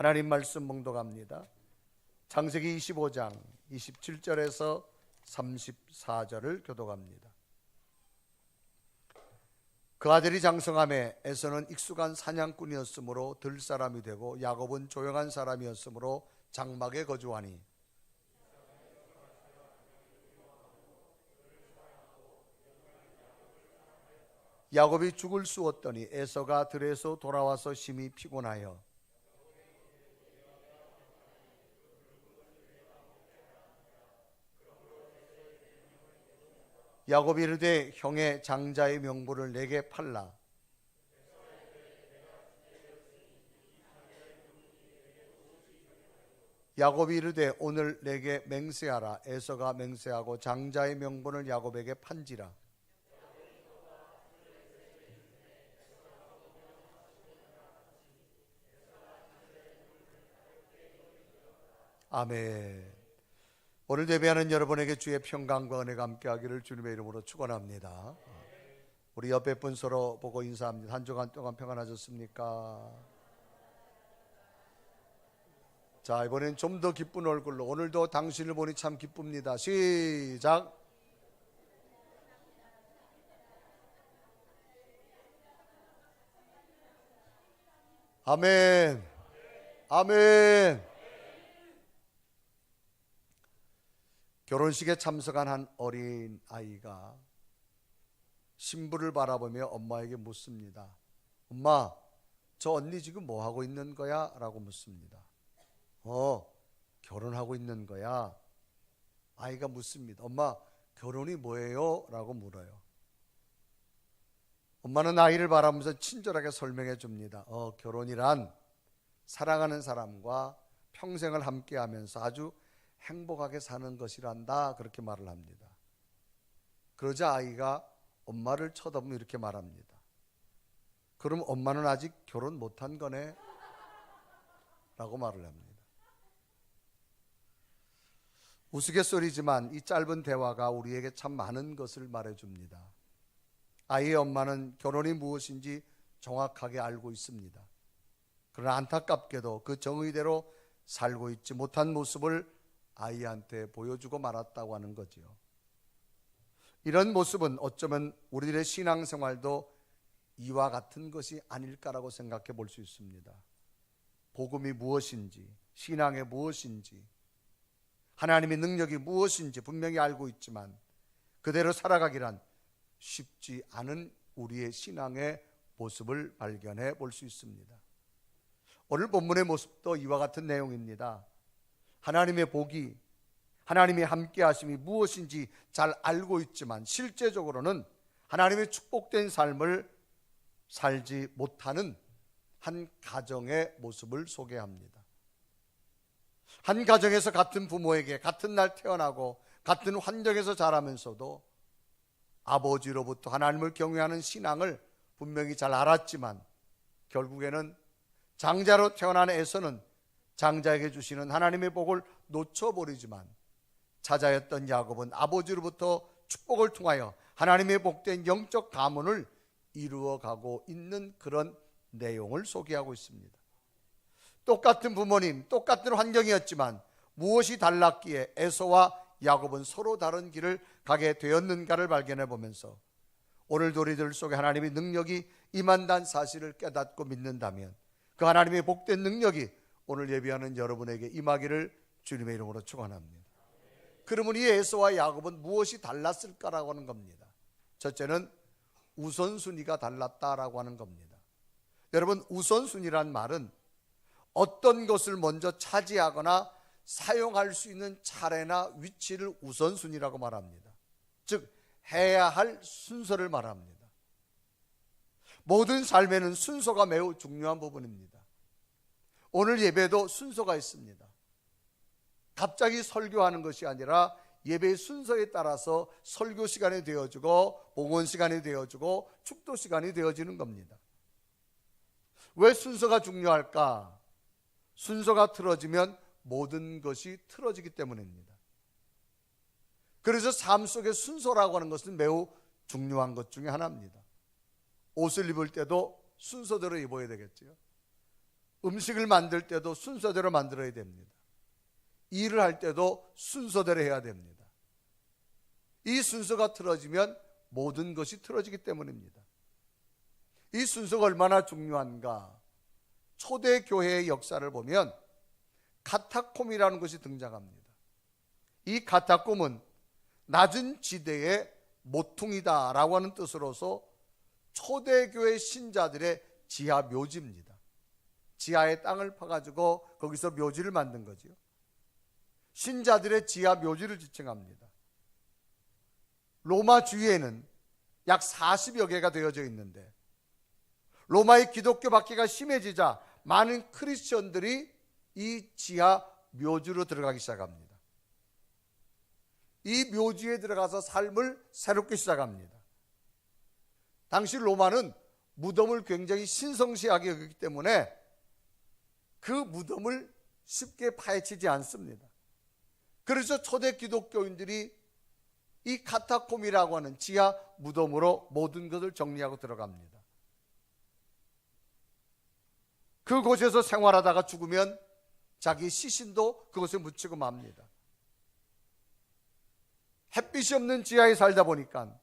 하나님 말씀 봉독합니다. 창세기 25장 27절에서 34절을 교독합니다. 그 아들이 장성함에 에서는 익숙한 사냥꾼이었으므로 들 사람이 되고 야곱은 조용한 사람이었으므로 장막에 거주하니 야곱이 죽을 쑤었더니 에서가 들에서 돌아와서 심히 피곤하여 야곱이 이르되 형의 장자의 명분을 내게 팔라. 야곱이 이르되 오늘 내게 맹세하라. 에서가 맹세하고 장자의 명분을 야곱에게 판지라. 아멘. 오늘 예배하는 여러분에게 주의 평강과 은혜가 함께하기를 주님의 이름으로 축원합니다. 우리 옆에 분 서로 보고 인사합니다. 한 주간 동안 평안하셨습니까? 자, 이번엔 좀 더 기쁜 얼굴로 오늘도 당신을 보니 참 기쁩니다. 시작. 아멘. 아멘. 결혼식에 참석한 한 어린 아이가 신부를 바라보며 엄마에게 묻습니다. 엄마, 저 언니 지금 뭐 하고 있는 거야? 라고 묻습니다. 결혼하고 있는 거야. 아이가 묻습니다. 엄마, 결혼이 뭐예요? 라고 물어요. 엄마는 아이를 바라보면서 친절하게 설명해 줍니다. 결혼이란 사랑하는 사람과 평생을 함께 하면서 아주 행복하게 사는 것이란다. 그렇게 말을 합니다. 그러자 아이가 엄마를 쳐다보며 이렇게 말합니다. 그럼 엄마는 아직 결혼 못한 거네? 라고 말을 합니다. 우스갯소리지만 이 짧은 대화가 우리에게 참 많은 것을 말해줍니다. 아이의 엄마는 결혼이 무엇인지 정확하게 알고 있습니다. 그러나 안타깝게도 그 정의대로 살고 있지 못한 모습을 아이한테 보여주고 말았다고 하는 거지요. 이런 모습은 어쩌면 우리들의 신앙생활도 이와 같은 것이 아닐까라고 생각해 볼 수 있습니다. 복음이 무엇인지, 신앙이 무엇인지, 하나님의 능력이 무엇인지 분명히 알고 있지만 그대로 살아가기란 쉽지 않은 우리의 신앙의 모습을 발견해 볼 수 있습니다. 오늘 본문의 모습도 이와 같은 내용입니다. 하나님의 복이, 하나님의 함께 하심이 무엇인지 잘 알고 있지만 실제적으로는 하나님의 축복된 삶을 살지 못하는 한 가정의 모습을 소개합니다. 한 가정에서 같은 부모에게 같은 날 태어나고 같은 환경에서 자라면서도 아버지로부터 하나님을 경외하는 신앙을 분명히 잘 알았지만 결국에는 장자로 태어난 에서는 장자에게 주시는 하나님의 복을 놓쳐버리지만 자자였던 야곱은 아버지로부터 축복을 통하여 하나님의 복된 영적 가문을 이루어가고 있는 그런 내용을 소개하고 있습니다. 똑같은 부모님, 똑같은 환경이었지만 무엇이 달랐기에 에서와 야곱은 서로 다른 길을 가게 되었는가를 발견해 보면서 오늘도 우리들 속에 하나님의 능력이 임한다는 사실을 깨닫고 믿는다면 그 하나님의 복된 능력이 오늘 예배하는 여러분에게 임하기를 주님의 이름으로 축원합니다. 그러면 이 에서와 야곱은 무엇이 달랐을까라고 하는 겁니다. 첫째는 우선순위가 달랐다라고 하는 겁니다. 여러분, 우선순위란 말은 어떤 것을 먼저 차지하거나 사용할 수 있는 차례나 위치를 우선순위라고 말합니다. 즉 해야 할 순서를 말합니다. 모든 삶에는 순서가 매우 중요한 부분입니다. 오늘 예배도 순서가 있습니다. 갑자기 설교하는 것이 아니라 예배의 순서에 따라서 설교 시간이 되어지고 봉헌 시간이 되어지고 축도 시간이 되어지는 겁니다. 왜 순서가 중요할까? 순서가 틀어지면 모든 것이 틀어지기 때문입니다. 그래서 삶 속의 순서라고 하는 것은 매우 중요한 것 중에 하나입니다. 옷을 입을 때도 순서대로 입어야 되겠죠. 음식을 만들 때도 순서대로 만들어야 됩니다. 일을 할 때도 순서대로 해야 됩니다. 이 순서가 틀어지면 모든 것이 틀어지기 때문입니다. 이 순서가 얼마나 중요한가? 초대교회의 역사를 보면 카타콤이라는 것이 등장합니다. 이 카타콤은 낮은 지대의 모퉁이다라고 하는 뜻으로서 초대교회 신자들의 지하 묘지입니다. 지하에 땅을 파가지고 거기서 묘지를 만든 거죠. 신자들의 지하 묘지를 지칭합니다. 로마 주위에는 약 40여 개가 되어져 있는데 로마의 기독교 박해가 심해지자 많은 크리스천들이 이 지하 묘지로 들어가기 시작합니다. 이 묘지에 들어가서 삶을 새롭게 시작합니다. 당시 로마는 무덤을 굉장히 신성시하게 여기기 때문에 그 무덤을 쉽게 파헤치지 않습니다. 그래서 초대 기독교인들이 이 카타콤이라고 하는 지하 무덤으로 모든 것을 정리하고 들어갑니다. 그곳에서 생활하다가 죽으면 자기 시신도 그곳에 묻히고 맙니다. 햇빛이 없는 지하에 살다 보니까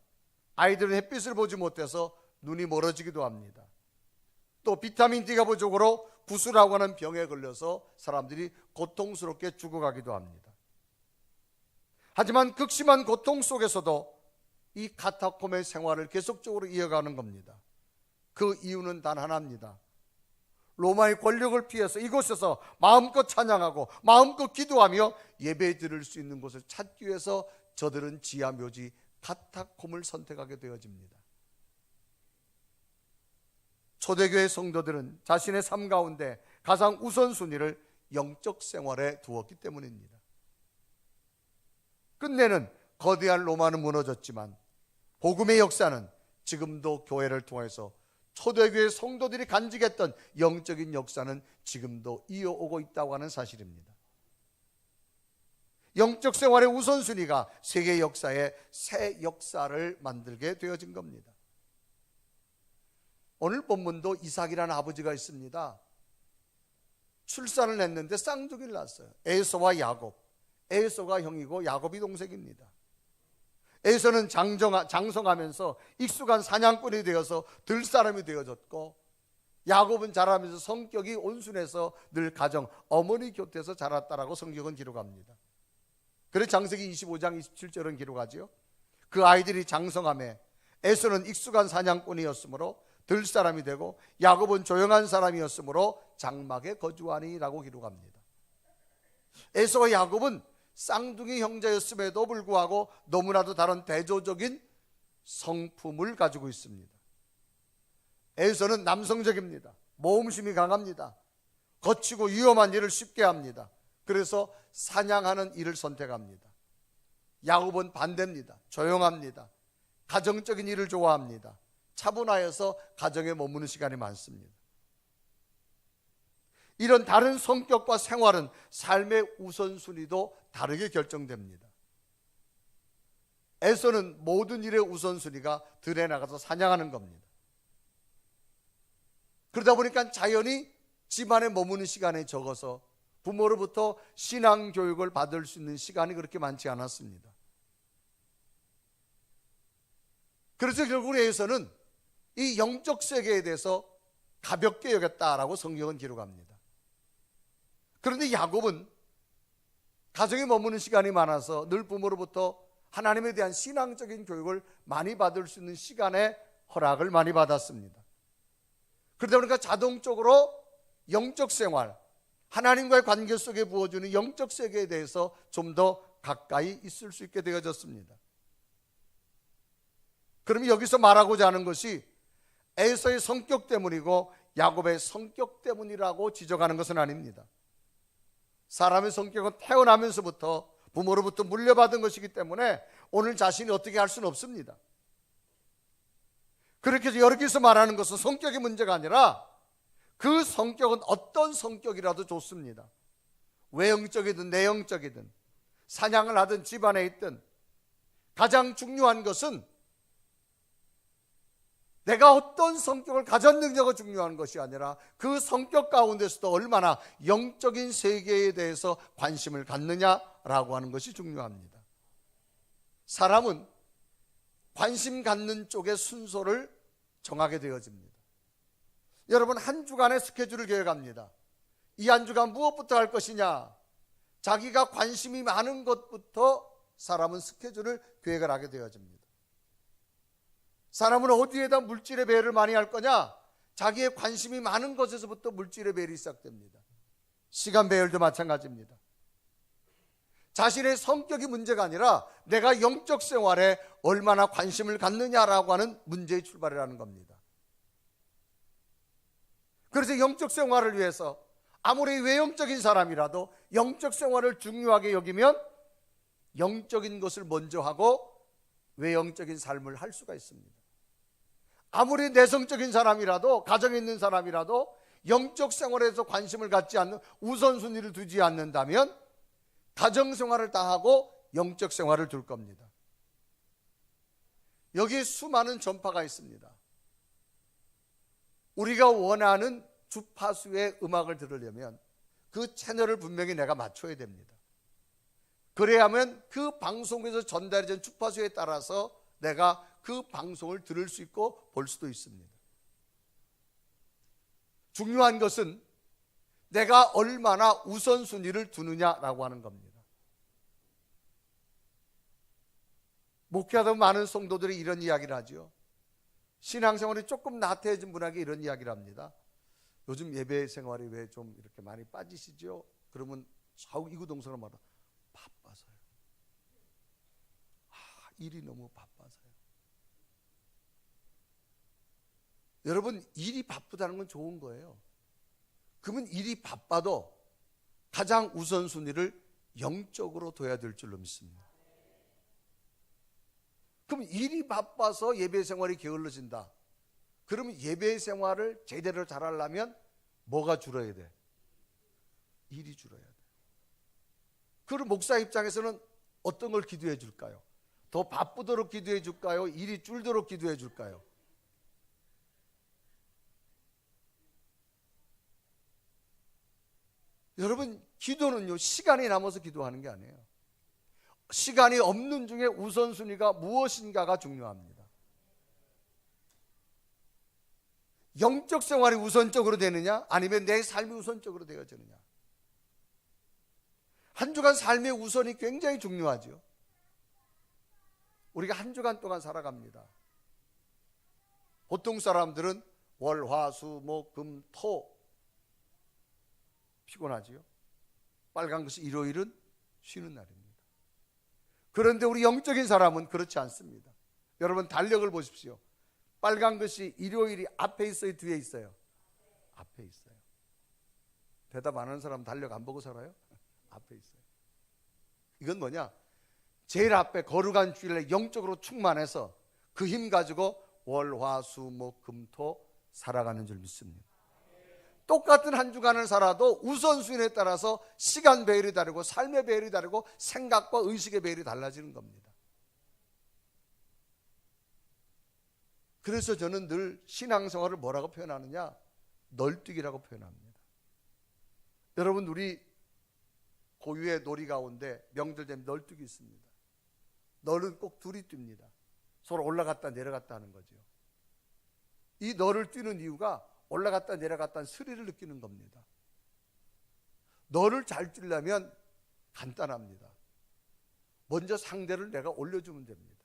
아이들은 햇빛을 보지 못해서 눈이 멀어지기도 합니다. 또 비타민 D가 부족으로 구수라고 하는 병에 걸려서 사람들이 고통스럽게 죽어가기도 합니다. 하지만 극심한 고통 속에서도 이 카타콤의 생활을 계속적으로 이어가는 겁니다. 그 이유는 단 하나입니다. 로마의 권력을 피해서 이곳에서 마음껏 찬양하고 마음껏 기도하며 예배 드릴 수 있는 곳을 찾기 위해서 저들은 지하 묘지 카타콤을 선택하게 되어집니다. 초대교회 성도들은 자신의 삶 가운데 가장 우선순위를 영적 생활에 두었기 때문입니다. 끝내는 거대한 로마는 무너졌지만 복음의 역사는 지금도 교회를 통해서 초대교회 성도들이 간직했던 영적인 역사는 지금도 이어오고 있다고 하는 사실입니다. 영적 생활의 우선순위가 세계 역사에 새 역사를 만들게 되어진 겁니다. 오늘 본문도 이삭이라는 아버지가 있습니다. 출산을 했는데 쌍둥이를 낳았어요. 에서와 야곱. 에서가 형이고 야곱이 동생입니다. 에서는 장성하면서 익숙한 사냥꾼이 되어서 들사람이 되어졌고, 야곱은 자라면서 성격이 온순해서 늘 가정 어머니 곁에서 자랐다라고 성경은 기록합니다. 그래서 창세기 25장 27절은 기록하지요. 그 아이들이 장성함에 에서는 익숙한 사냥꾼이었으므로 들사람이 되고 야곱은 조용한 사람이었으므로 장막에 거주하니라고 기록합니다. 에서와 야곱은 쌍둥이 형제였음에도 불구하고 너무나도 다른 대조적인 성품을 가지고 있습니다. 에서는 남성적입니다. 모험심이 강합니다. 거치고 위험한 일을 쉽게 합니다. 그래서 사냥하는 일을 선택합니다. 야곱은 반대입니다. 조용합니다. 가정적인 일을 좋아합니다. 차분하여서 가정에 머무는 시간이 많습니다. 이런 다른 성격과 생활은 삶의 우선순위도 다르게 결정됩니다. 에서는 모든 일의 우선순위가 들에 나가서 사냥하는 겁니다. 그러다 보니까 자연히 집안에 머무는 시간이 적어서 부모로부터 신앙 교육을 받을 수 있는 시간이 그렇게 많지 않았습니다. 그래서 결국 에서는 이 영적 세계에 대해서 가볍게 여겼다라고 성경은 기록합니다. 그런데 야곱은 가정에 머무는 시간이 많아서 늘 부모로부터 하나님에 대한 신앙적인 교육을 많이 받을 수 있는 시간에 허락을 많이 받았습니다. 그러다 보니까 자동적으로 영적 생활, 하나님과의 관계 속에 부어주는 영적 세계에 대해서 좀 더 가까이 있을 수 있게 되어졌습니다. 그러면 여기서 말하고자 하는 것이 에서의 성격 때문이고 야곱의 성격 때문이라고 지적하는 것은 아닙니다. 사람의 성격은 태어나면서부터 부모로부터 물려받은 것이기 때문에 오늘 자신이 어떻게 할 수는 없습니다. 그렇게 해서 여기서 말하는 것은 성격의 문제가 아니라 그 성격은 어떤 성격이라도 좋습니다. 외형적이든 내형적이든 사냥을 하든 집안에 있든 가장 중요한 것은 내가 어떤 성격을 가졌느냐가 중요한 것이 아니라 그 성격 가운데서도 얼마나 영적인 세계에 대해서 관심을 갖느냐라고 하는 것이 중요합니다. 사람은 관심 갖는 쪽의 순서를 정하게 되어집니다. 여러분, 한 주간의 스케줄을 계획합니다. 이 한 주간 무엇부터 할 것이냐? 자기가 관심이 많은 것부터 사람은 스케줄을 계획을 하게 되어집니다. 사람은 어디에다 물질의 배를 많이 할 거냐? 자기의 관심이 많은 것에서부터 물질의 배열이 시작됩니다. 시간 배열도 마찬가지입니다. 자신의 성격이 문제가 아니라 내가 영적 생활에 얼마나 관심을 갖느냐라고 하는 문제의 출발이라는 겁니다. 그래서 영적 생활을 위해서 아무리 외형적인 사람이라도 영적 생활을 중요하게 여기면 영적인 것을 먼저 하고 외형적인 삶을 할 수가 있습니다. 아무리 내성적인 사람이라도, 가정에 있는 사람이라도 영적 생활에서 관심을 갖지 않는, 우선순위를 두지 않는다면 가정생활을 다 하고 영적 생활을 둘 겁니다. 여기에 수많은 전파가 있습니다. 우리가 원하는 주파수의 음악을 들으려면 그 채널을 분명히 내가 맞춰야 됩니다. 그래야만 그 방송에서 전달된 주파수에 따라서 내가 그 방송을 들을 수 있고 볼 수도 있습니다. 중요한 것은 내가 얼마나 우선순위를 두느냐라고 하는 겁니다. 목회하다 많은 성도들이 이런 이야기를 하죠. 신앙생활이 조금 나태해진 분에게 이런 이야기를 합니다. 요즘 예배 생활이 왜 좀 이렇게 많이 빠지시죠? 그러면 좌우 이구동성으로 바빠서요. 일이 너무 바빠서요. 여러분, 일이 바쁘다는 건 좋은 거예요. 그러면 일이 바빠도 가장 우선순위를 영적으로 둬야 될 줄로 믿습니다. 그럼 일이 바빠서 예배 생활이 게을러진다. 그러면 예배 생활을 제대로 잘하려면 뭐가 줄어야 돼? 일이 줄어야 돼. 그럼 목사 입장에서는 어떤 걸 기도해 줄까요? 더 바쁘도록 기도해 줄까요? 일이 줄도록 기도해 줄까요? 여러분, 기도는요, 시간이 남아서 기도하는 게 아니에요. 시간이 없는 중에 우선순위가 무엇인가가 중요합니다. 영적 생활이 우선적으로 되느냐, 아니면 내 삶이 우선적으로 되어지느냐. 한 주간 삶의 우선이 굉장히 중요하죠. 우리가 한 주간 동안 살아갑니다. 보통 사람들은 월, 화, 수, 목, 금, 토 피곤하지요. 빨간 것이 일요일은 쉬는 날입니다. 그런데 우리 영적인 사람은 그렇지 않습니다. 여러분, 달력을 보십시오. 빨간 것이 일요일이 앞에 있어요, 뒤에 있어요? 앞에 있어요. 대답 안 하는 사람 달력 안 보고 살아요? 앞에 있어요. 이건 뭐냐? 제일 앞에 거룩한 주일에 영적으로 충만해서 그 힘 가지고 월, 화, 수, 목, 금, 토 살아가는 줄 믿습니다. 똑같은 한 주간을 살아도 우선순위에 따라서 시간 배열이 다르고 삶의 배열이 다르고 생각과 의식의 배열이 달라지는 겁니다. 그래서 저는 늘 신앙생활을 뭐라고 표현하느냐? 널뛰기라고 표현합니다. 여러분, 우리 고유의 놀이 가운데 명절 되면 널뛰기 있습니다. 널은 꼭 둘이 뜁니다. 서로 올라갔다 내려갔다 하는 거죠. 이 널을 뛰는 이유가 올라갔다 내려갔다 스릴을 느끼는 겁니다. 널을 잘 뛰려면 간단합니다. 먼저 상대를 내가 올려주면 됩니다.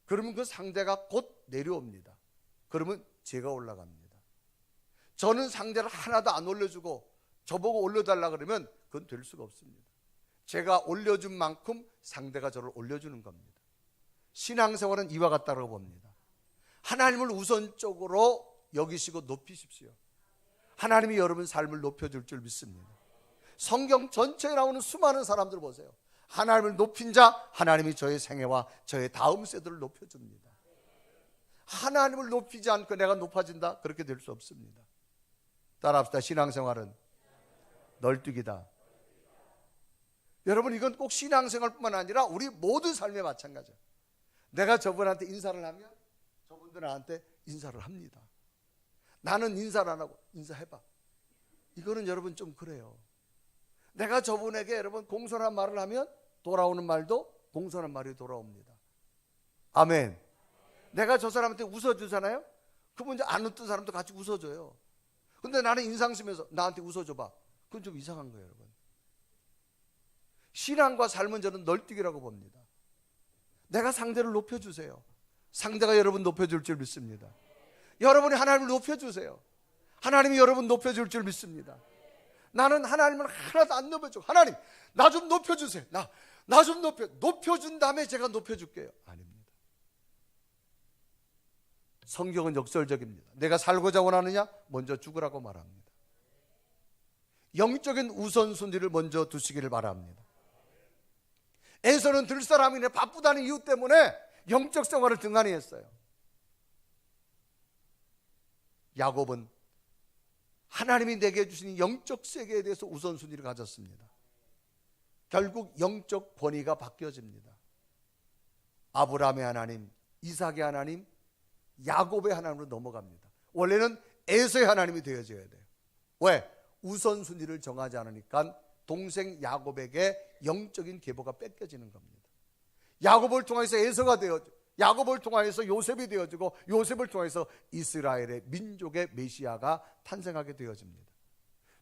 그러면 그 상대가 곧 내려옵니다. 그러면 제가 올라갑니다. 저는 상대를 하나도 안 올려주고 저보고 올려달라 그러면 그건 될 수가 없습니다. 제가 올려준 만큼 상대가 저를 올려주는 겁니다. 신앙생활은 이와 같다고 봅니다. 하나님을 우선적으로 여기시고 높이십시오. 하나님이 여러분 삶을 높여줄 줄 믿습니다. 성경 전체에 나오는 수많은 사람들 보세요. 하나님을 높인 자, 하나님이 저의 생애와 저의 다음 세대를 높여줍니다. 하나님을 높이지 않고 내가 높아진다? 그렇게 될 수 없습니다. 따라합시다. 신앙생활은 널뛰기다. 여러분, 이건 꼭 신앙생활뿐만 아니라 우리 모든 삶에 마찬가지예요. 내가 저분한테 인사를 하면 저분들 나한테 인사를 합니다. 나는 인사를 안 하고 인사해봐. 이거는 여러분 좀 그래요. 내가 저분에게 여러분 공손한 말을 하면 돌아오는 말도 공손한 말이 돌아옵니다. 아멘. 내가 저 사람한테 웃어주잖아요. 그분 이제 안 웃던 사람도 같이 웃어줘요. 근데 나는 인상 쓰면서 나한테 웃어줘봐. 그건 좀 이상한 거예요, 여러분. 신앙과 삶은 저는 널뛰기라고 봅니다. 내가 상대를 높여주세요. 상대가 여러분 높여줄 줄 믿습니다. 여러분이 하나님을 높여주세요. 하나님이 여러분 높여줄 줄 믿습니다. 나는 하나님을 하나도 안 높여줘. 하나님 나 좀 높여주세요. 나 좀 높여준 다음에 제가 높여줄게요. 아닙니다. 성경은 역설적입니다. 내가 살고자 원하느냐? 먼저 죽으라고 말합니다. 영적인 우선순위를 먼저 두시기를 바랍니다. 에서는 들 사람이네 바쁘다는 이유 때문에 영적 생활을 등한히 했어요. 야곱은 하나님이 내게 주신 영적 세계에 대해서 우선순위를 가졌습니다. 결국 영적 권위가 바뀌어집니다. 아브라함의 하나님, 이삭의 하나님, 야곱의 하나님으로 넘어갑니다. 원래는 에서의 하나님이 되어져야 돼요. 왜? 우선순위를 정하지 않으니까 동생 야곱에게 영적인 계보가 뺏겨지는 겁니다. 야곱을 통해서 에서가 되어지고, 야곱을 통해서 요셉이 되어지고, 요셉을 통해서 이스라엘의 민족의 메시아가 탄생하게 되어집니다.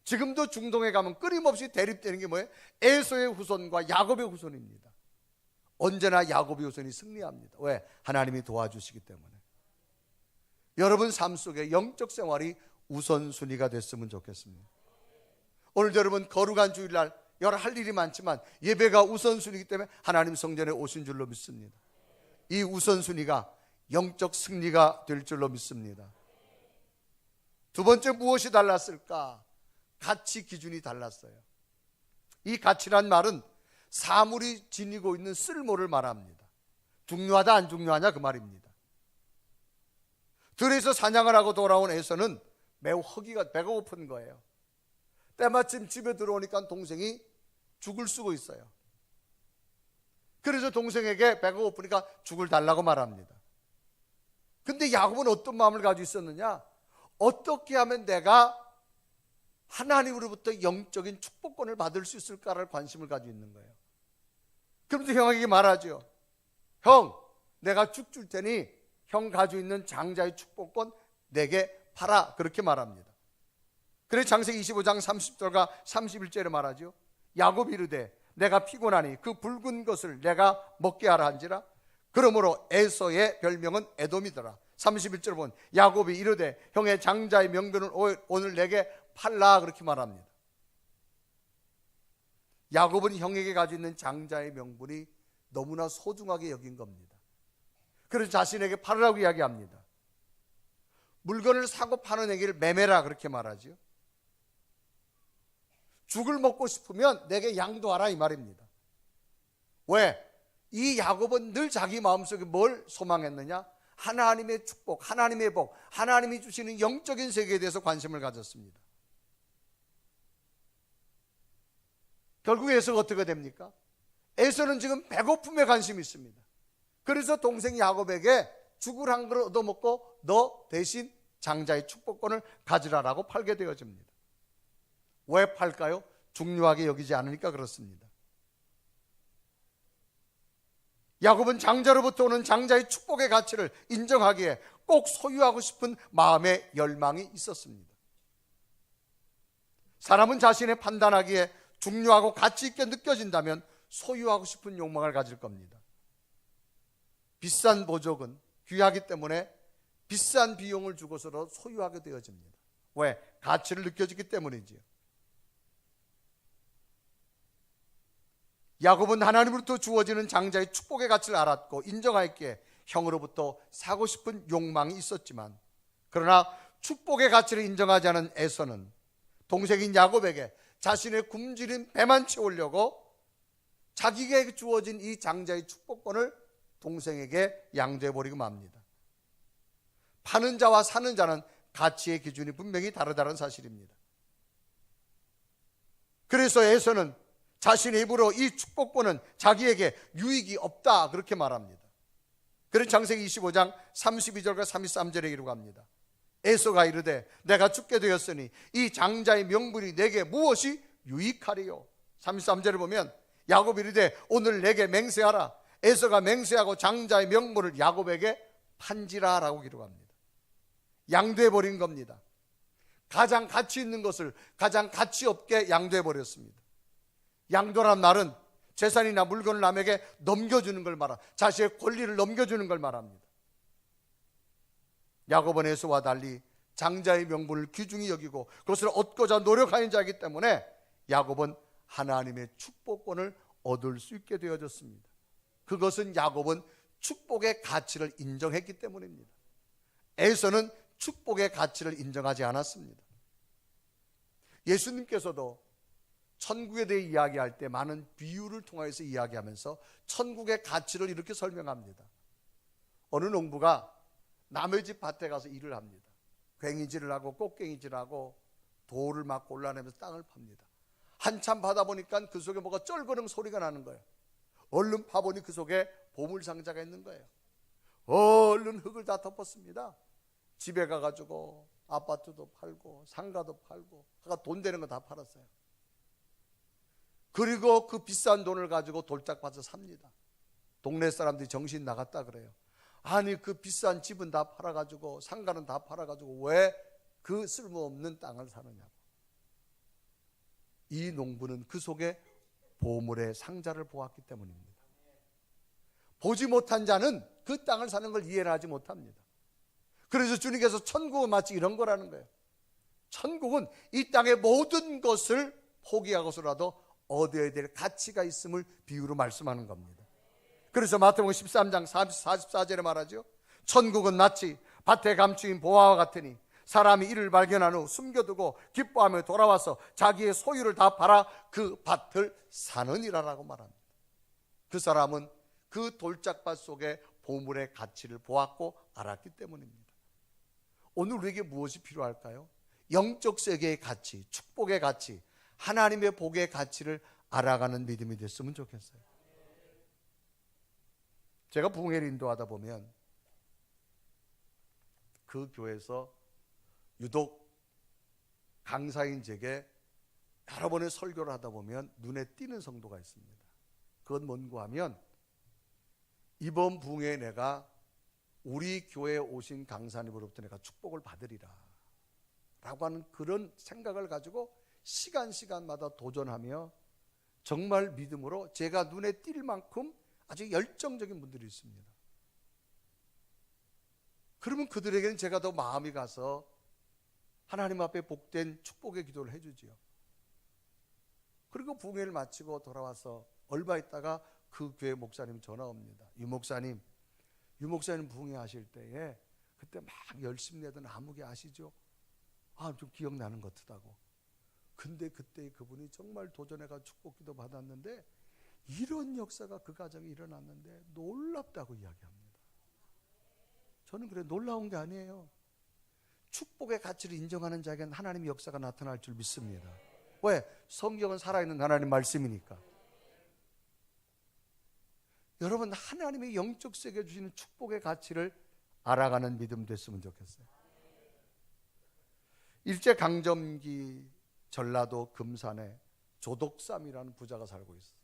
지금도 중동에 가면 끊임없이 대립되는 게 뭐예요? 에서의 후손과 야곱의 후손입니다. 언제나 야곱의 후손이 승리합니다. 왜? 하나님이 도와주시기 때문에. 여러분 삶 속에 영적 생활이 우선순위가 됐으면 좋겠습니다. 오늘 여러분 거룩한 주일날 여러 할 일이 많지만 예배가 우선순위이기 때문에 하나님 성전에 오신 줄로 믿습니다. 이 우선순위가 영적 승리가 될 줄로 믿습니다. 두 번째 무엇이 달랐을까? 가치 기준이 달랐어요. 이 가치란 말은 사물이 지니고 있는 쓸모를 말합니다. 중요하다 안 중요하냐 그 말입니다. 들에서 사냥을 하고 돌아온 에서는 매우 배가 고픈 거예요. 때마침 집에 들어오니까 동생이 죽을 쓰고 있어요. 그래서 동생에게 배가 고프니까 죽을 달라고 말합니다. 근데 야곱은 어떤 마음을 가지고 있었느냐? 어떻게 하면 내가 하나님으로부터 영적인 축복권을 받을 수 있을까를 관심을 가지고 있는 거예요. 그러면서 형에게 말하죠. 형, 내가 죽 줄 테니 형 가지고 있는 장자의 축복권 내게 팔아. 그렇게 말합니다. 그래서 창세기 25장 30절과 31절에 말하죠. 야곱이 이르되 내가 피곤하니 그 붉은 것을 내가 먹게 하라 한지라. 그러므로 에서의 별명은 에돔이더라. 31절 보면 야곱이 이르되 형의 장자의 명분을 오늘 내게 팔라. 그렇게 말합니다. 야곱은 형에게 가지고 있는 장자의 명분이 너무나 소중하게 여긴 겁니다. 그래서 자신에게 팔으라고 이야기합니다. 물건을 사고 파는 얘기를 매매라 그렇게 말하죠. 죽을 먹고 싶으면 내게 양도하라 이 말입니다. 왜? 이 야곱은 늘 자기 마음속에 뭘 소망했느냐? 하나님의 축복, 하나님의 복, 하나님이 주시는 영적인 세계에 대해서 관심을 가졌습니다. 결국 에서가 어떻게 됩니까? 에서는 지금 배고픔에 관심이 있습니다. 그래서 동생 야곱에게 죽을 한 그릇 얻어먹고 너 대신 장자의 축복권을 가지라라고 팔게 되어집니다. 왜 팔까요? 중요하게 여기지 않으니까 그렇습니다. 야곱은 장자로부터 오는 장자의 축복의 가치를 인정하기에 꼭 소유하고 싶은 마음의 열망이 있었습니다. 사람은 자신의 판단하기에 중요하고 가치 있게 느껴진다면 소유하고 싶은 욕망을 가질 겁니다. 비싼 보석은 귀하기 때문에 비싼 비용을 주고서도 소유하게 되어집니다. 왜? 가치를 느껴지기 때문이지요. 야곱은 하나님으로부터 주어지는 장자의 축복의 가치를 알았고 인정하였기에 형으로부터 사고 싶은 욕망이 있었지만, 그러나 축복의 가치를 인정하지 않은 에서는 동생인 야곱에게 자신의 굶주린 배만 채우려고 자기에게 주어진 이 장자의 축복권을 동생에게 양도해버리고 맙니다. 파는 자와 사는 자는 가치의 기준이 분명히 다르다는 사실입니다. 그래서 에서는 자신의 입으로 이 축복권은 자기에게 유익이 없다 그렇게 말합니다. 그래서 창세기 25장 32절과 33절에 기록합니다. 에서가 이르되 내가 죽게 되었으니 이 장자의 명분이 내게 무엇이 유익하리요. 33절을 보면 야곱이 이르되 오늘 내게 맹세하라. 에서가 맹세하고 장자의 명분을 야곱에게 판지라 라고 기록합니다. 양도해버린 겁니다. 가장 가치 있는 것을 가장 가치 없게 양도해버렸습니다. 양도란 말은 재산이나 물건을 남에게 넘겨주는 걸 말합니다. 자신의 권리를 넘겨주는 걸 말합니다. 야곱은 에서와 달리 장자의 명분을 귀중히 여기고 그것을 얻고자 노력하는 자이기 때문에 야곱은 하나님의 축복권을 얻을 수 있게 되어졌습니다. 그것은 야곱은 축복의 가치를 인정했기 때문입니다. 에서는 축복의 가치를 인정하지 않았습니다. 예수님께서도 천국에 대해 이야기할 때 많은 비유를 통해서 이야기하면서 천국의 가치를 이렇게 설명합니다. 어느 농부가 남의 집 밭에 가서 일을 합니다. 괭이질을 하고 꽃갱이질을 하고 돌을 막 골라내면서 땅을 팝니다. 한참 파다 보니까 그 속에 뭐가 쩔거릉 소리가 나는 거예요. 얼른 파보니 그 속에 보물상자가 있는 거예요. 얼른 흙을 다 덮었습니다. 집에 가가지고 아파트도 팔고 상가도 팔고 돈 되는 거 다 팔았어요. 그리고 그 비싼 돈을 가지고 돌짝밭을 삽니다. 동네 사람들이 정신 나갔다 그래요. 아니 그 비싼 집은 다 팔아가지고 상가는 다 팔아가지고 왜 그 쓸모없는 땅을 사느냐고. 이 농부는 그 속에 보물의 상자를 보았기 때문입니다. 보지 못한 자는 그 땅을 사는 걸 이해를 하지 못합니다. 그래서 주님께서 천국은 마치 이런 거라는 거예요. 천국은 이 땅의 모든 것을 포기하고서라도 얻어야 될 가치가 있음을 비유로 말씀하는 겁니다. 그래서 마태복음 13장 44절에 말하죠. 천국은 마치 밭에 감추인 보화와 같으니 사람이 이를 발견한 후 숨겨두고 기뻐하며 돌아와서 자기의 소유를 다 팔아 그 밭을 사느니라라고 말합니다. 그 사람은 그 돌짝밭 속에 보물의 가치를 보았고 알았기 때문입니다. 오늘 우리에게 무엇이 필요할까요? 영적 세계의 가치, 축복의 가치, 하나님의 복의 가치를 알아가는 믿음이 됐으면 좋겠어요. 제가 부흥회를 인도하다 보면 그 교회에서 유독 강사인 제게 여러 번의 설교를 하다 보면 눈에 띄는 성도가 있습니다. 그건 뭔가 하면 이번 부흥회에 내가 우리 교회에 오신 강사님으로부터 내가 축복을 받으리라 라고 하는 그런 생각을 가지고 시간마다 도전하며 정말 믿음으로 제가 눈에 띌 만큼 아주 열정적인 분들이 있습니다. 그러면 그들에게는 제가 더 마음이 가서 하나님 앞에 복된 축복의 기도를 해주지요. 그리고 부흥회를 마치고 돌아와서 얼마 있다가 그 교회 목사님 전화 옵니다. 유 목사님 부흥회 하실 때에 그때 막 열심히 내던 아무개 아시죠? 좀 기억나는 것 같다고. 근데 그때 그분이 정말 도전해가 축복기도 받았는데 이런 역사가 그 가정에 일어났는데 놀랍다고 이야기합니다. 저는 그래 놀라운 게 아니에요. 축복의 가치를 인정하는 자에게는 하나님의 역사가 나타날 줄 믿습니다. 왜? 성경은 살아있는 하나님 말씀이니까. 여러분 하나님의 영적 세계에 주시는 축복의 가치를 알아가는 믿음 됐으면 좋겠어요. 일제강점기 전라도 금산에 조덕삼이라는 부자가 살고 있어요.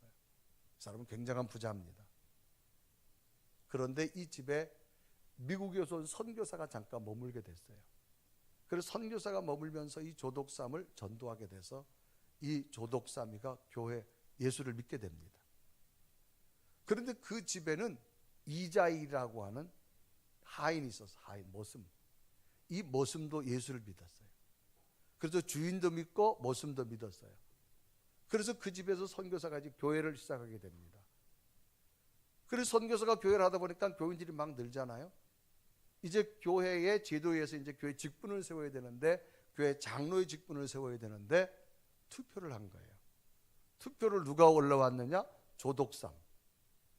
그 사람은 굉장한 부자입니다. 그런데 이 집에 미국에서 온 선교사가 잠깐 머물게 됐어요. 그래서 선교사가 머물면서 이 조덕삼을 전도하게 돼서 이 조덕삼이가 교회 예수를 믿게 됩니다. 그런데 그 집에는 이자이라고 하는 하인이 있어서 머슴. 이 머슴도 예수를 믿었어요. 그래서 주인도 믿고 머슴도 믿었어요. 그래서 그 집에서 선교사가 이제 교회를 시작하게 됩니다. 그래서 선교사가 교회를 하다 보니까 교인들이 막 늘잖아요. 이제 교회의 제도에 의해서 이제 교회 직분을 세워야 되는데 교회 장로의 직분을 세워야 되는데 투표를 한 거예요. 투표를 누가 올라왔느냐? 조덕삼,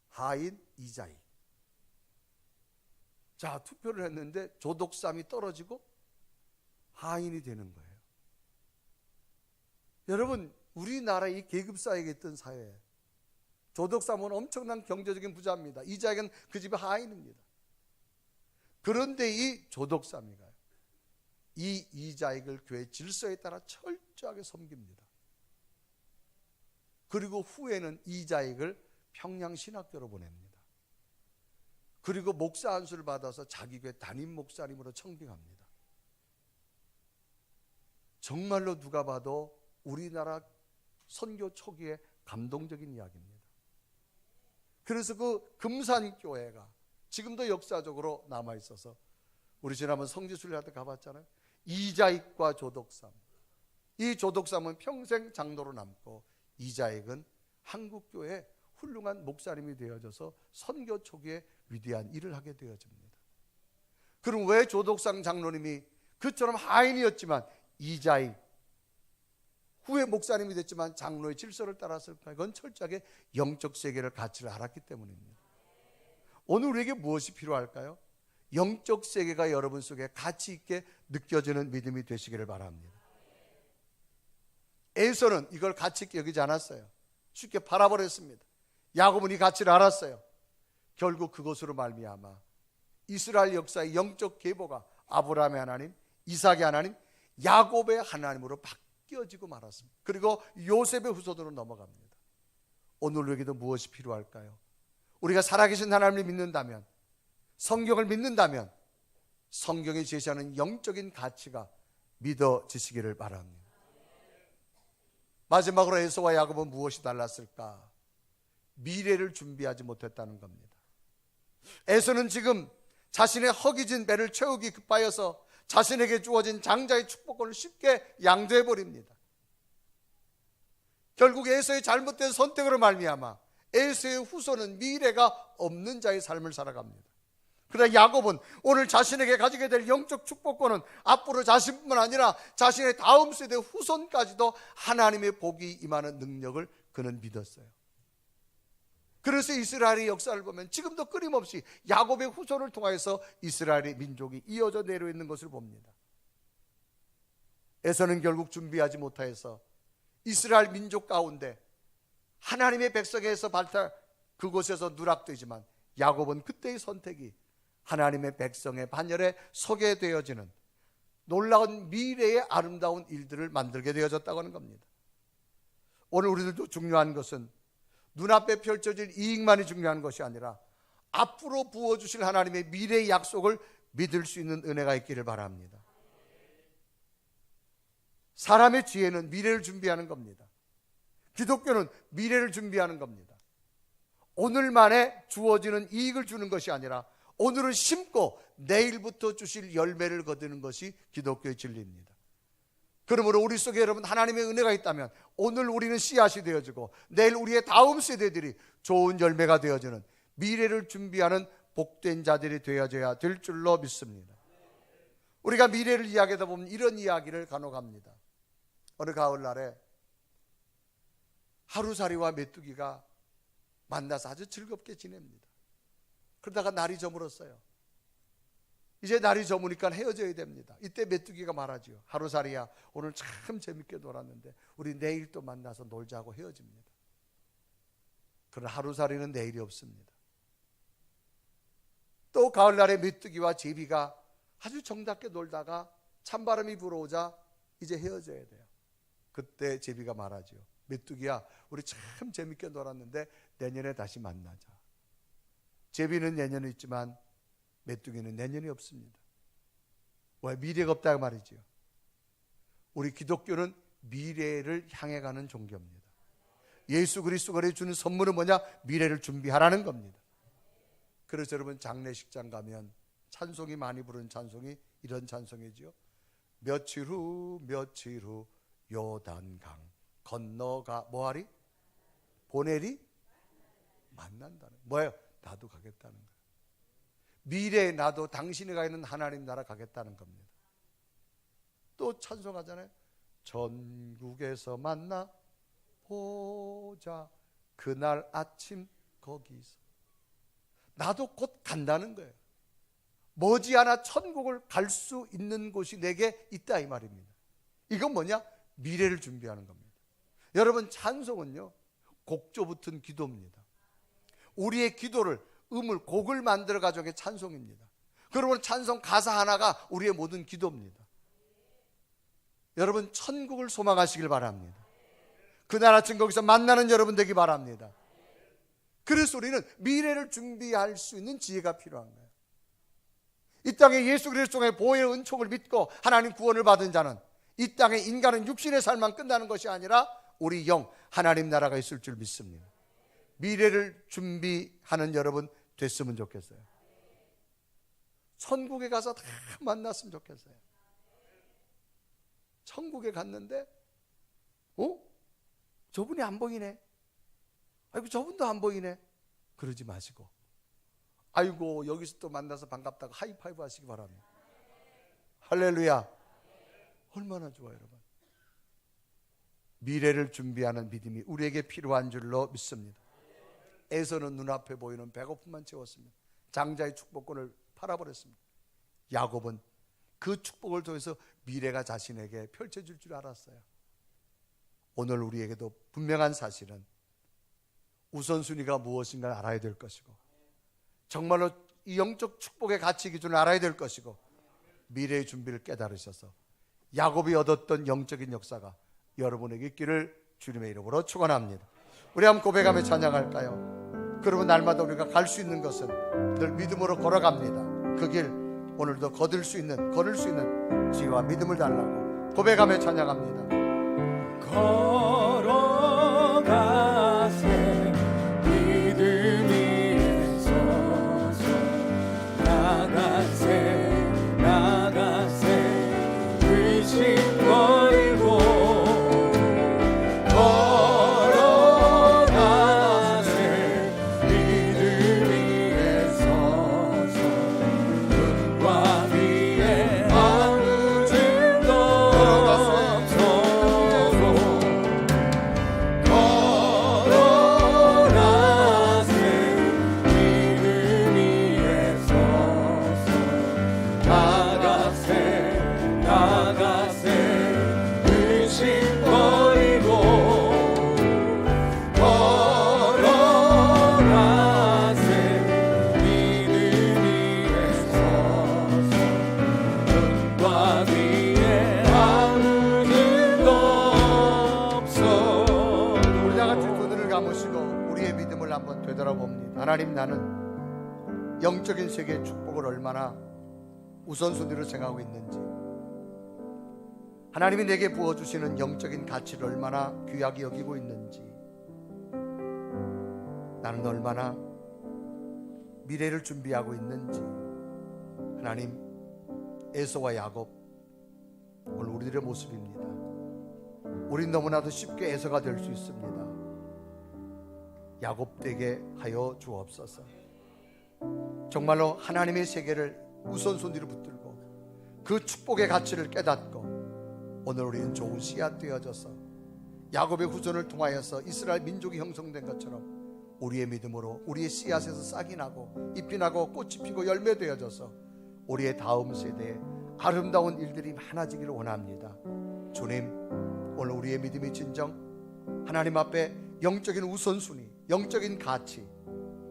하인 이자이. 자, 투표를 했는데 조덕삼이 떨어지고 하인이 되는 거예요. 여러분, 우리나라 이 계급사회에 있던 사회에 조덕삼은 엄청난 경제적인 부자입니다. 이자이는 그 집의 하인입니다. 그런데 이 조덕삼이가요, 이 이자익을 교회 질서에 따라 철저하게 섬깁니다. 그리고 후에는 이자익을 평양신학교로 보냅니다. 그리고 목사 안수를 받아서 자기 교회 담임 목사님으로 청빙합니다. 정말로 누가 봐도 우리나라 선교 초기에 감동적인 이야기입니다. 그래서 그 금산교회가 지금도 역사적으로 남아있어서, 우리 지난번 성지순례 때 가봤잖아요. 이자익과 조덕삼, 이 조덕삼은 평생 장로로 남고 이자익은 한국교회 훌륭한 목사님이 되어져서 선교 초기에 위대한 일을 하게 되어집니다. 그럼 왜 조덕삼 장로님이 그처럼 하인이었지만 이자익 후에 목사님이 됐지만 장로의 질서를 따랐을까? 그건 철저하게 영적 세계를 가치를 알았기 때문입니다. 오늘 우리에게 무엇이 필요할까요? 영적 세계가 여러분 속에 가치 있게 느껴지는 믿음이 되시기를 바랍니다. 에서는 이걸 가치 있게 여기지 않았어요. 쉽게 팔아버렸습니다. 야곱은 이 가치를 알았어요. 결국 그것으로 말미암아 이스라엘 역사의 영적 계보가 아브라함의 하나님, 이삭의 하나님, 야곱의 하나님으로 바뀌어지고 말았습니다. 그리고 요셉의 후손으로 넘어갑니다. 오늘 우리에게도 무엇이 필요할까요? 우리가 살아계신 하나님을 믿는다면, 성경을 믿는다면 성경이 제시하는 영적인 가치가 믿어지시기를 바랍니다. 마지막으로 에서와 야곱은 무엇이 달랐을까? 미래를 준비하지 못했다는 겁니다. 에서는 지금 자신의 허기진 배를 채우기 급하여서 자신에게 주어진 장자의 축복권을 쉽게 양도해버립니다. 결국 에서의 잘못된 선택으로 말미암아 에서의 후손은 미래가 없는 자의 삶을 살아갑니다. 그러나 야곱은 오늘 자신에게 가지게 될 영적 축복권은 앞으로 자신뿐만 아니라 자신의 다음 세대 후손까지도 하나님의 복이 임하는 능력을 그는 믿었어요. 그래서 이스라엘의 역사를 보면 지금도 끊임없이 야곱의 후손을 통해서 이스라엘의 민족이 이어져 내려있는 것을 봅니다. 에서는 결국 준비하지 못하여서 이스라엘 민족 가운데 하나님의 백성에서 그곳에서 누락되지만, 야곱은 그때의 선택이 하나님의 백성의 반열에 서게 되어지는 놀라운 미래의 아름다운 일들을 만들게 되어졌다고 하는 겁니다. 오늘 우리들도 중요한 것은 눈앞에 펼쳐질 이익만이 중요한 것이 아니라 앞으로 부어주실 하나님의 미래의 약속을 믿을 수 있는 은혜가 있기를 바랍니다. 사람의 지혜는 미래를 준비하는 겁니다. 기독교는 미래를 준비하는 겁니다. 오늘만에 주어지는 이익을 주는 것이 아니라 오늘을 심고 내일부터 주실 열매를 거두는 것이 기독교의 진리입니다. 그러므로 우리 속에 여러분 하나님의 은혜가 있다면 오늘 우리는 씨앗이 되어지고 내일 우리의 다음 세대들이 좋은 열매가 되어지는 미래를 준비하는 복된 자들이 되어져야 될 줄로 믿습니다. 우리가 미래를 이야기하다 보면 이런 이야기를 간혹 합니다. 어느 가을날에 하루살이와 메뚜기가 만나서 아주 즐겁게 지냅니다. 그러다가 날이 저물었어요. 이제 날이 저무니까 헤어져야 됩니다. 이때 메뚜기가 말하지요. 하루살이야, 오늘 참 재밌게 놀았는데 우리 내일 또 만나서 놀자고 헤어집니다. 그러나 하루살이는 내일이 없습니다. 또 가을날에 메뚜기와 제비가 아주 정답게 놀다가 찬바람이 불어오자 이제 헤어져야 돼요. 그때 제비가 말하지요. 메뚜기야, 우리 참 재밌게 놀았는데 내년에 다시 만나자. 제비는 내년이 있지만 메뚜기는 내년이 없습니다. 왜? 미래가 없다고 말이지요. 우리 기독교는 미래를 향해 가는 종교입니다. 예수 그리스도가 주는 선물은 뭐냐? 미래를 준비하라는 겁니다. 그래서 여러분 장례식장 가면 찬송이 많이 부르는 찬송이 이런 찬송이지요. 며칠 후 요단강 건너가 뭐하리? 보내리? 만난다는 뭐예요? 나도 가겠다는 거예요. 미래에 나도 당신이 가 있는 하나님 나라 가겠다는 겁니다. 또 찬송하잖아요. 전국에서 만나 보자 그날 아침 거기서. 나도 곧 간다는 거예요. 머지않아 천국을 갈 수 있는 곳이 내게 있다 이 말입니다. 이건 뭐냐? 미래를 준비하는 겁니다. 여러분 찬송은요 곡조 붙은 기도입니다. 우리의 기도를 곡을 만들어 가지고 찬송입니다. 그러면 찬송 가사 하나가 우리의 모든 기도입니다. 여러분 천국을 소망하시길 바랍니다. 그날 아침 거기서 만나는 여러분 되기 바랍니다. 그래서 우리는 미래를 준비할 수 있는 지혜가 필요한 거예요. 이 땅에 예수 그리스도의 보혈의 은총을 믿고 하나님 구원을 받은 자는 이 땅에 인간은 육신의 삶만 끝나는 것이 아니라 우리 영 하나님 나라가 있을 줄 믿습니다. 미래를 준비하는 여러분 됐으면 좋겠어요. 천국에 가서 다 만났으면 좋겠어요. 천국에 갔는데 저분이 안 보이네. 아이고 저분도 안 보이네. 그러지 마시고 아이고 여기서 또 만나서 반갑다고 하이파이브 하시기 바랍니다. 할렐루야. 얼마나 좋아요 여러분. 미래를 준비하는 믿음이 우리에게 필요한 줄로 믿습니다. 에서는 눈앞에 보이는 배고픔만 채웠습니다. 장자의 축복권을 팔아버렸습니다. 야곱은 그 축복을 통해서 미래가 자신에게 펼쳐질 줄 알았어요. 오늘 우리에게도 분명한 사실은 우선순위가 무엇인가 알아야 될 것이고 정말로 이 영적 축복의 가치 기준을 알아야 될 것이고 미래의 준비를 깨달으셔서 야곱이 얻었던 영적인 역사가 여러분에게 있기를 주님의 이름으로 축원합니다. 우리 한번 고백하며 찬양할까요? 그러면 날마다 우리가 갈 수 있는 것은 늘 믿음으로 걸어갑니다. 그 길 오늘도 걸을 수 있는 지혜와 믿음을 달라고 고백하며 찬양합니다. 걸어가세 믿음이 서서 나가세 의심 버리고 걸어가세 믿음 위에 서서 눈과 귀에 아무 증거 없어도 걸어가세 믿음 위에 서서 나가세 의심 버리고 걸어가세 믿음 위에 서서 눈과 귀에 아무 증거 없어. 우리 다 같이 두 눈을 감으시고 우리의 믿음을 한번 되돌아봅니다. 하나님, 나는 영적인 세계의 축복을 얼마나 우선순위로 생각하고 있는지, 하나님이 내게 부어주시는 영적인 가치를 얼마나 귀하게 여기고 있는지, 나는 얼마나 미래를 준비하고 있는지. 하나님, 에서와 야곱 오늘 우리들의 모습입니다. 우린 너무나도 쉽게 에서가 될 수 있습니다. 야곱 되게 하여 주옵소서. 정말로 하나님의 세계를 우선순위로 붙들고 그 축복의 가치를 깨닫고 오늘 우리는 좋은 씨앗 되어져서 야곱의 후손을 통하여서 이스라엘 민족이 형성된 것처럼 우리의 믿음으로 우리의 씨앗에서 싹이 나고 잎이 나고 꽃이 피고 열매 되어져서 우리의 다음 세대에 아름다운 일들이 많아지기를 원합니다. 주님, 오늘 우리의 믿음이 진정 하나님 앞에 영적인 우선순위, 영적인 가치,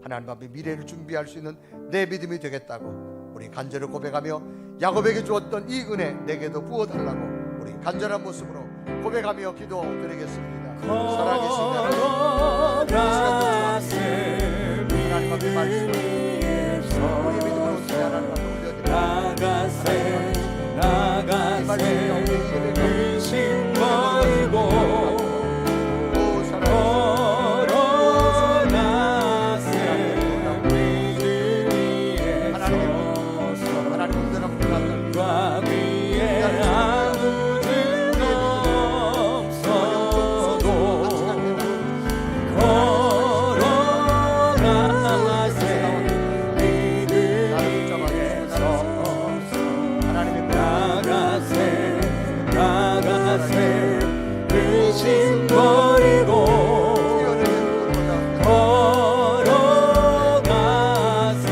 하나님 앞에 미래를 준비할 수 있는 내 믿음이 되겠다고 우리 간절히 고백하며 야곱에게 주었던 이 은혜 내게도 부어달라고 우리 간절한 모습으로 고백하며 기도드리겠습니다. 살아계신 하나님, 하나님 앞에 말씀 우리의 믿음을 어떻게 하나님 앞에 올려드립니다. 나가세 의심 버리고 걸어가세 믿음 위에 서서 눈과 귀에 아무 증거 없어도 걸어가세 믿음 위에 서서 나가세 의심 버리고 걸어가세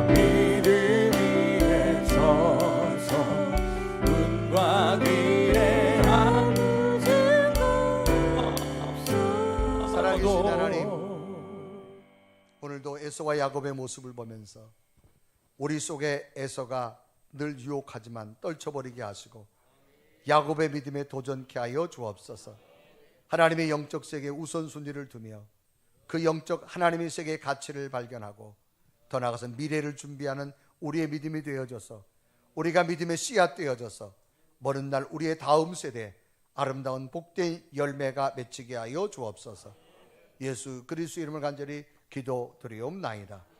믿음 위에 서서 눈과 귀에 아무 증거 살아계신 하나님, 없어도 오늘도 에서와 야곱의 모습을 보면서 우리 속에 에서가 늘 유혹하지만 떨쳐버리게 하시고 야곱의 믿음에 도전케 하여 주옵소서. 하나님의 영적 세계에 우선순위를 두며 그 영적 하나님의 세계의 가치를 발견하고 더 나아가서 미래를 준비하는 우리의 믿음이 되어져서 우리가 믿음의 씨앗 되어져서 먼 날 우리의 다음 세대에 아름다운 복된 열매가 맺히게 하여 주옵소서. 예수 그리스도의 이름을 간절히 기도드리옵나이다.